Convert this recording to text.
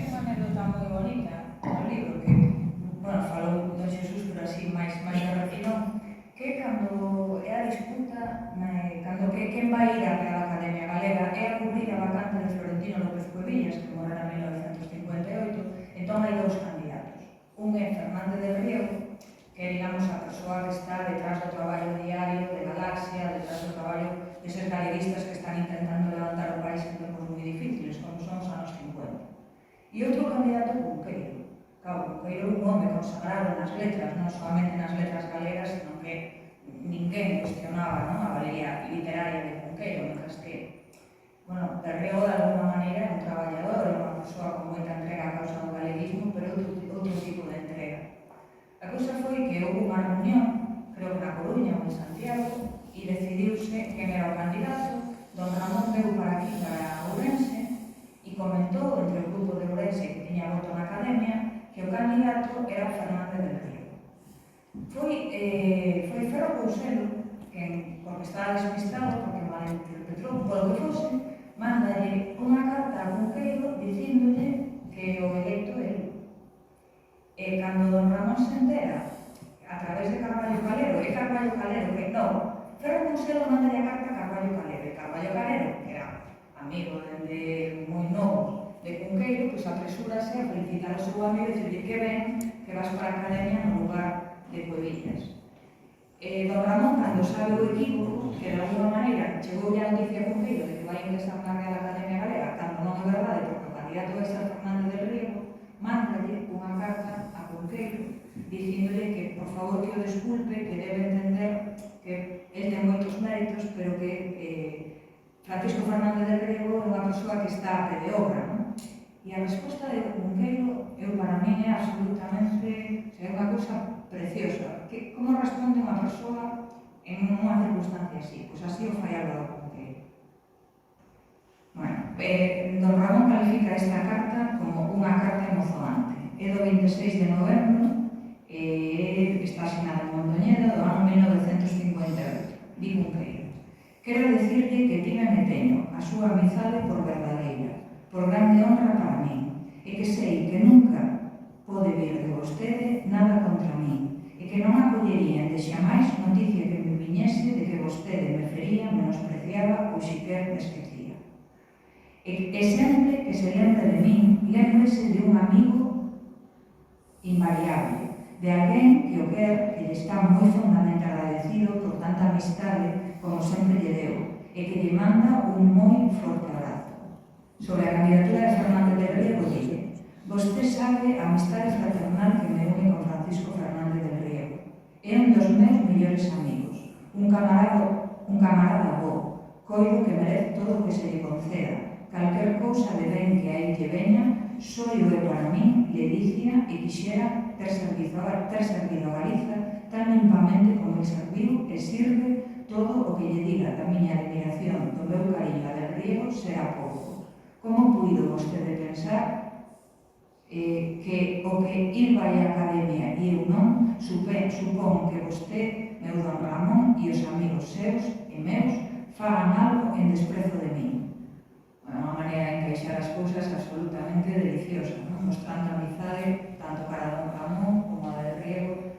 unha anécdota moi bonita no libro que, bueno, falou don Xesús, pero así máis de refilón, que cando é a disputa, cando que quen vai ir á Real Academia Galega é a cubrir a vacante de Florentino López Cuevillas, que morrera en 1958, entón hai dous candidatos. Un é Fernández del Riego, que é, digamos, a persoa que está detrás do traballo diario de Galaxia, detrás do traballo deses galeguistas que están intentando levantar o país en tempos moi difíciles, como son os anos 50. E outro candidato, Cunqueiro. Claro, Cunqueiro é un home consagrado nas letras, non solamente nas letras galegas, sino que ninguén cuestionaba, non, a valería literaria de Cunqueiro, mientras que, bueno, Del Riego, de alguma maneira, é un traballador, é unha persoa con moita entrega a causa do galeguismo, pero outro tipo de entrega. A cousa foi que houve unha reunión, creo que na Coruña ou en Santiago, e decidiuse quen era o candidato. Don Ramón veu para aquí, para Ourense, e comentou entre o grupo de Ourense que tiña voto na academia que o candidato era Fernández del Riego. Foi Ferro Couselo, que, porque estaba despistado, porque malinterpretou, polo que fose, mándalle unha carta a Cunqueiro dicíndolle que o electo é ele. E cando don Ramón se entera, a través de Carballo Calero, é Carballo Calero que non, Ferro Couselo manda a carta a Carballo Calero, e Carballo Calero, que era amigo dende moi novo de Cunqueiro, pois apresúrase a felicitar ao seu amigo e dicirle que ven, que vas para a academia no lugar de Cuevillas. Don Ramón, cando sabe o equipo, que de alguma maneira chegou a noticia a Cunqueiro de que vai ingresar na Real Academia Galega, cando non é verdade, porque o candidato vai ser Fernández del Riego, mándalle unha carta a Cunqueiro dicíndole que, por favor, que o desculpe, que debe entender que el ten moitos méritos, pero que Francisco Fernández del Riego é unha persoa que está a pé de obra, non? E a resposta de Cunqueiro, para mí, é absolutamente unha cousa preciosa. Como responde unha persoa en unha circunstancia así? Pois así o fai Álvaro Cunqueiro. Bueno, don Ramón califica esta carta como unha carta emocionante. É do 26 de novembro, está asinada en Mondoñedo, do ano 1958. Di Cunqueiro: quero dicirlle que tiven e teño a súa amizade por verdadeira, por grande honra para min, e que sei que nunca pode vir de vostede nada contra min, e que non acollería de xamais noticia que me viñese de que vostede me fería, menospreciaba ou siquer me esquecía. E sempre que se lembre de min, lembrese de un amigo invariable, de alguén que o quer, que lle está moi fondamente agradecido por tanta amistade como sempre lle deu, e que lle manda un moi forte abrazo. Sobre a candidatura de Fernández del Riego, dille: vostede sabe a amistade fraternal que me une con Francisco Fernández del Riego. É un dos meus mellores amigos, un camarada bo, coido que merece todo o que se lle conceda. Calquer cousa de ben que a el lle veña, só é para min, le dicía, e quixera ter servido a Galiza tan limpamente como el serviu e sirve. Todo o que lle diga da miña admiración, do meu cariño a del Riego será pouco. Como puido vostede pensar que o que il vai á academia e eu non, supón que vostede, meu don Ramón, e os amigos seus e meus fagan algo en desprezo de min? Unha maneira de encaixar as cousas absolutamente deliciosa, mostrando a amizade tanto para don Ramón como a del Riego